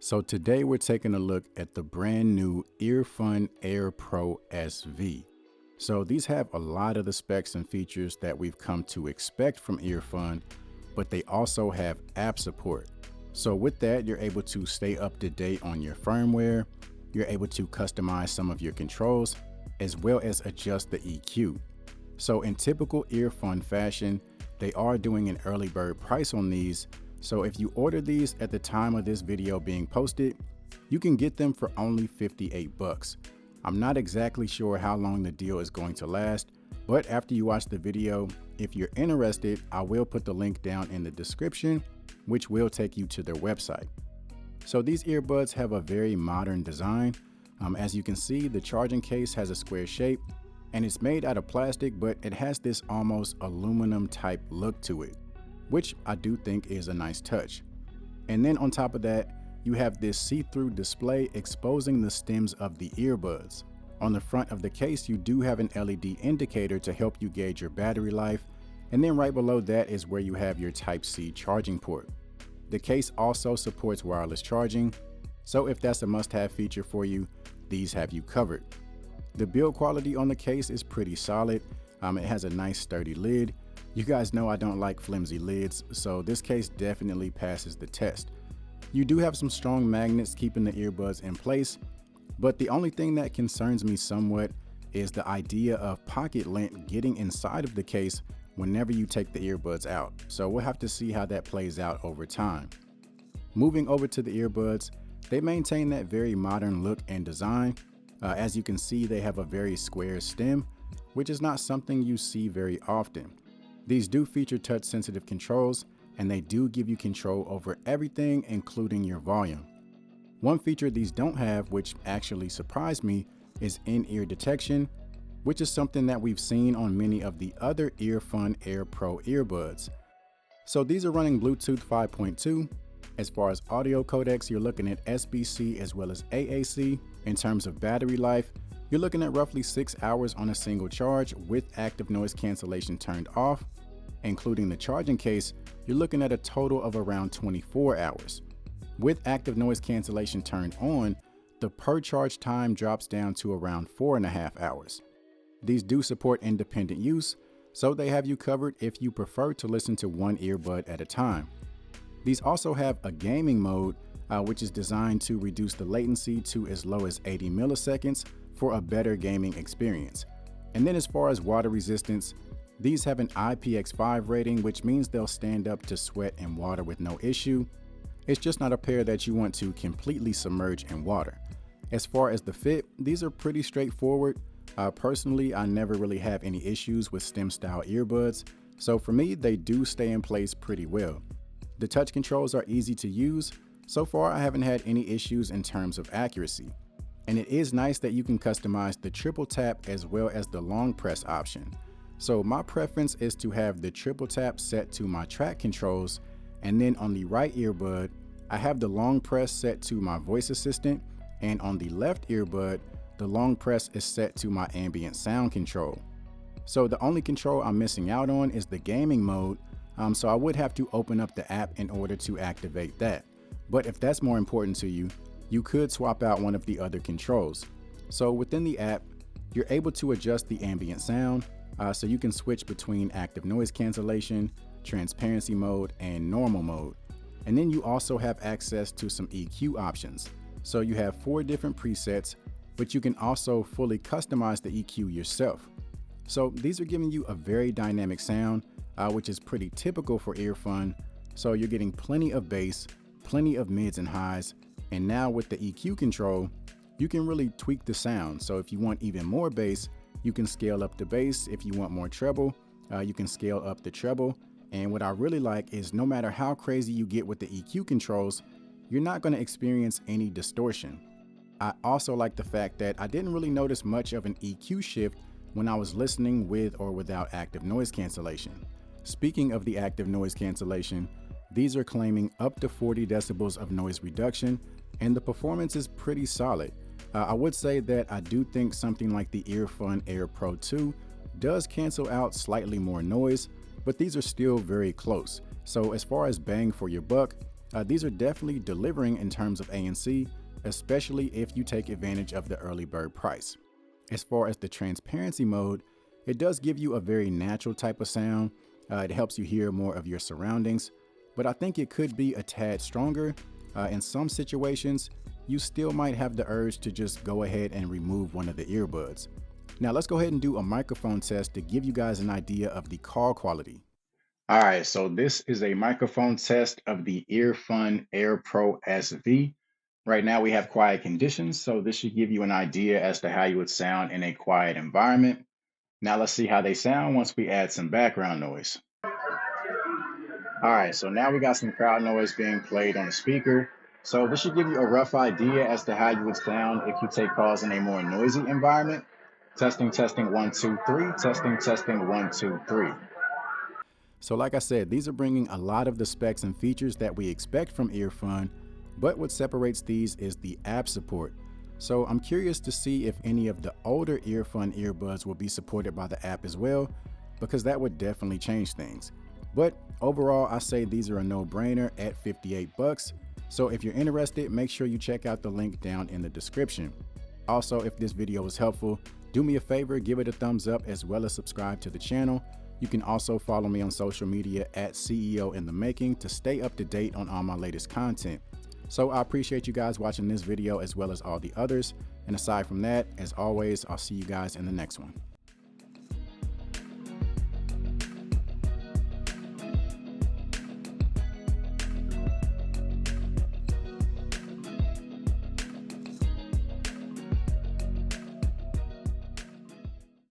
So today we're taking a look at the brand new Earfun Air Pro SV. So these have a lot of the specs and features that we've come to expect from Earfun, but they also have app support. So with that, you're able to stay up to date on your firmware. You're able to customize some of your controls, as well as adjust the EQ. So in typical Earfun fashion, they are doing an early bird price on these. So if you order these at the time of this video being posted, you can get them for only 58 bucks. I'm not exactly sure how long the deal is going to last, but after you watch the video, if you're interested, I will put the link down in the description, which will take you to their website. So these earbuds have a very modern design. As you can see, the charging case has a square shape and it's made out of plastic, but it has this almost aluminum type look to it, which I do think is a nice touch. And then on top of that, you have this see-through display exposing the stems of the earbuds. On the front of the case, you do have an LED indicator to help you gauge your battery life. And then right below that is where you have your Type-C charging port. The case also supports wireless charging, so if that's a must-have feature for you, these have you covered. The build quality on the case is pretty solid. It has a nice sturdy lid. You guys know I don't like flimsy lids, so this case definitely passes the test. You do have some strong magnets keeping the earbuds in place, but the only thing that concerns me somewhat is the idea of pocket lint getting inside of the case whenever you take the earbuds out. So we'll have to see how that plays out over time. Moving over to the earbuds, they maintain that very modern look and design. As you can see, they have a very square stem, which is not something you see very often. These do feature touch-sensitive controls, and they do give you control over everything, including your volume. One feature these don't have, which actually surprised me, is in-ear detection, which is something that we've seen on many of the other Earfun Air Pro earbuds. So these are running Bluetooth 5.2. As far as audio codecs, you're looking at SBC as well as AAC. In terms of battery life, you're looking at roughly 6 hours on a single charge with active noise cancellation turned off. Including the charging case, you're looking at a total of around 24 hours. With active noise cancellation turned on, the per charge time drops down to around 4.5 hours. These do support independent use, so they have you covered if you prefer to listen to one earbud at a time. These also have a gaming mode, which is designed to reduce the latency to as low as 80 milliseconds for a better gaming experience. And then as far as water resistance, these have an IPX5 rating, which means they'll stand up to sweat and water with no issue. It's just not a pair that you want to completely submerge in water. As far as the fit, these are pretty straightforward. Personally, I never really have any issues with stem style earbuds, so for me, they do stay in place pretty well. The touch controls are easy to use. So far, I haven't had any issues in terms of accuracy. And it is nice that you can customize the triple tap as well as the long press option. So my preference is to have the triple tap set to my track controls, and then on the right earbud, I have the long press set to my voice assistant, and on the left earbud, the long press is set to my ambient sound control. So the only control I'm missing out on is the gaming mode, so I would have to open up the app in order to activate that. But if that's more important to you, you could swap out one of the other controls. So within the app, you're able to adjust the ambient sound, so you can switch between active noise cancellation, transparency mode, and normal mode. And then you also have access to some EQ options. So you have 4 different presets, but you can also fully customize the EQ yourself. So these are giving you a very dynamic sound, which is pretty typical for Earfun. So you're getting plenty of bass, plenty of mids and highs, and now with the EQ control, you can really tweak the sound. So if you want even more bass, you can scale up the bass. If you want more treble, you can scale up the treble. And what I really like is no matter how crazy you get with the EQ controls, you're not going to experience any distortion. I also like the fact that I didn't really notice much of an EQ shift when I was listening with or without active noise cancellation. Speaking of the active noise cancellation, these are claiming up to 40 decibels of noise reduction, and the performance is pretty solid. I would say that I do think something like the Earfun Air Pro 2 does cancel out slightly more noise, but these are still very close. So as far as bang for your buck, These are definitely delivering in terms of ANC, especially if you take advantage of the early bird price. As far as the transparency mode, it does give you a very natural type of sound. It helps you hear more of your surroundings, but I think it could be a tad stronger. In some situations, you still might have the urge to just go ahead and remove one of the earbuds. Now let's go ahead and do a microphone test to give you guys an idea of the call quality. All right, so this is a microphone test of the Earfun Air Pro SV. Right now we have quiet conditions, so this should give you an idea as to how you would sound in a quiet environment. Now let's see how they sound once we add some background noise. All right, so now we got some crowd noise being played on the speaker. So this should give you a rough idea as to how you would sound if you take calls in a more noisy environment. Testing, testing, 1, 2, 3. Testing, testing, 1, 2, 3. So like I said, these are bringing a lot of the specs and features that we expect from Earfun, but what separates these is the app support. So I'm curious to see if any of the older Earfun earbuds will be supported by the app as well, because that would definitely change things. But overall, I say these are a no-brainer at $58. So if you're interested, make sure you check out the link down in the description. Also, if this video was helpful, do me a favor, give it a thumbs up as well as subscribe to the channel. You can also follow me on social media at CEO in the Making to stay up to date on all my latest content. So I appreciate you guys watching this video as well as all the others. And aside from that, as always, I'll see you guys in the next one.